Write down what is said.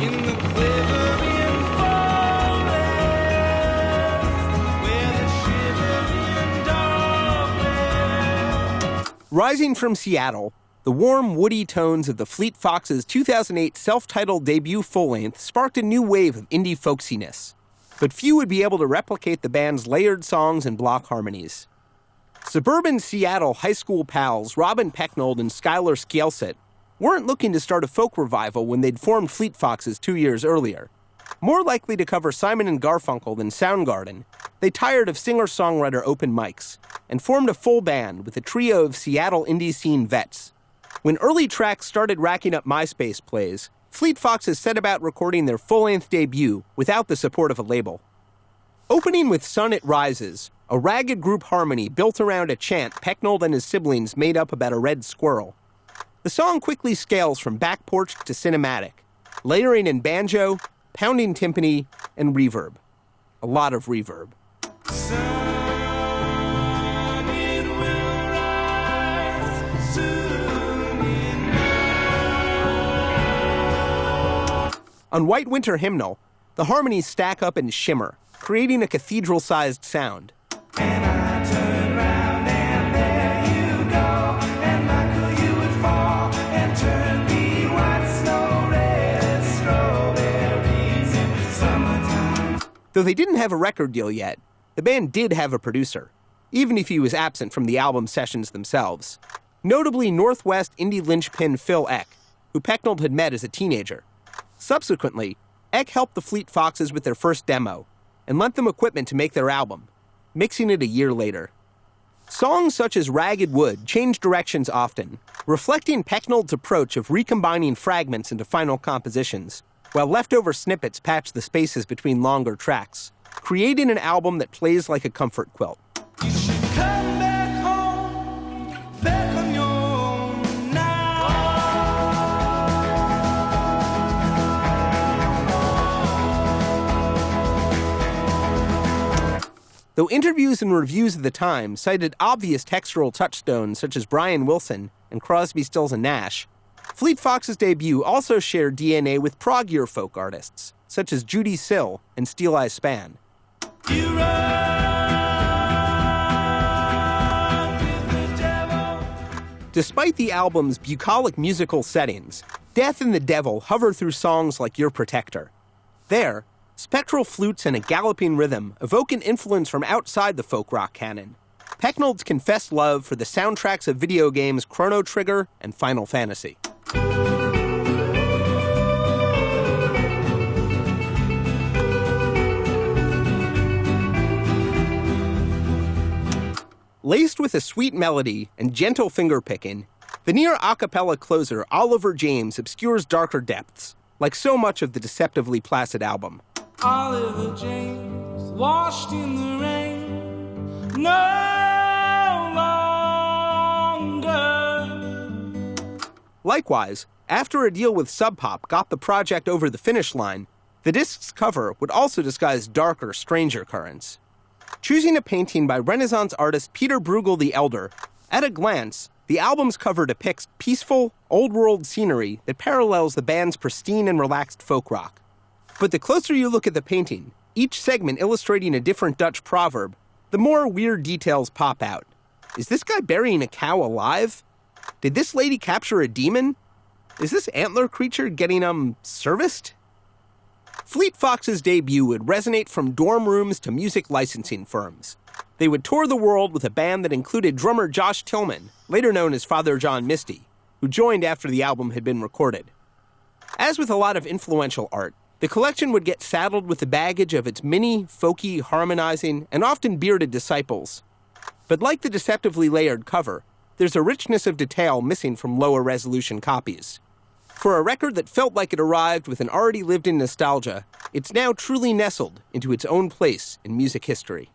in the quivering forest, where the shivering dog lives. Rising from Seattle, the warm, woody tones of the Fleet Foxes' 2008 self-titled debut full-length sparked a new wave of indie folksiness. But few would be able to replicate the band's layered songs and block harmonies. Suburban Seattle high school pals Robin Pecknold and Skylar Skjelset weren't looking to start a folk revival when they'd formed Fleet Foxes 2 years earlier. More likely to cover Simon and Garfunkel than Soundgarden, they tired of singer-songwriter open mics and formed a full band with a trio of Seattle indie scene vets. When early tracks started racking up MySpace plays, Fleet Foxes set about recording their full-length debut without the support of a label. Opening with Sun It Rises, a ragged group harmony built around a chant Pecknold and his siblings made up about a red squirrel. The song quickly scales from back porch to cinematic, layering in banjo, pounding timpani, and reverb. A lot of reverb. Sun, it will rise soon enough. On White Winter Hymnal, the harmonies stack up and shimmer, creating a cathedral-sized sound. And I turn round and there you go, and Michael, you would fall and turn me white snow red strawberries in summertime. Though they didn't have a record deal yet, the band did have a producer, even if he was absent from the album sessions themselves. Notably Northwest indie linchpin Phil Eck, who Pecknold had met as a teenager. Subsequently, Eck helped the Fleet Foxes with their first demo and lent them equipment to make their album, mixing it a year later. Songs such as Ragged Wood changed directions often, reflecting Pecknold's approach of recombining fragments into final compositions, while leftover snippets patch the spaces between longer tracks, creating an album that plays like a comfort quilt. You should come back home, back on your own now. Though interviews and reviews of the time cited obvious textural touchstones such as Brian Wilson and Crosby, Stills and Nash, Fleet Foxes' debut also shared DNA with proggier folk artists, such as Judy Sill and Steel Eye Span. You run with the devil. Despite the album's bucolic musical settings, Death and the Devil hover through songs like Your Protector. There, spectral flutes and a galloping rhythm evoke an influence from outside the folk rock canon. Pecknold's confessed love for the soundtracks of video games Chrono Trigger and Final Fantasy. Laced with a sweet melody and gentle finger-picking, the near a cappella closer Oliver James obscures darker depths, like so much of the deceptively placid album. Oliver James, washed in the rain, no longer. Likewise, after a deal with Sub Pop got the project over the finish line, the disc's cover would also disguise darker, stranger currents. Choosing a painting by Renaissance artist Peter Bruegel the Elder, at a glance, the album's cover depicts peaceful, old-world scenery that parallels the band's pristine and relaxed folk rock. But the closer you look at the painting, each segment illustrating a different Dutch proverb, the more weird details pop out. Is this guy burying a cow alive? Did this lady capture a demon? Is this antler creature getting, serviced? Fleet Foxes' debut would resonate from dorm rooms to music licensing firms. They would tour the world with a band that included drummer Josh Tillman, later known as Father John Misty, who joined after the album had been recorded. As with a lot of influential art, the collection would get saddled with the baggage of its many, folky, harmonizing, and often bearded disciples. But like the deceptively layered cover, there's a richness of detail missing from lower-resolution copies. For a record that felt like it arrived with an already lived-in nostalgia, it's now truly nestled into its own place in music history.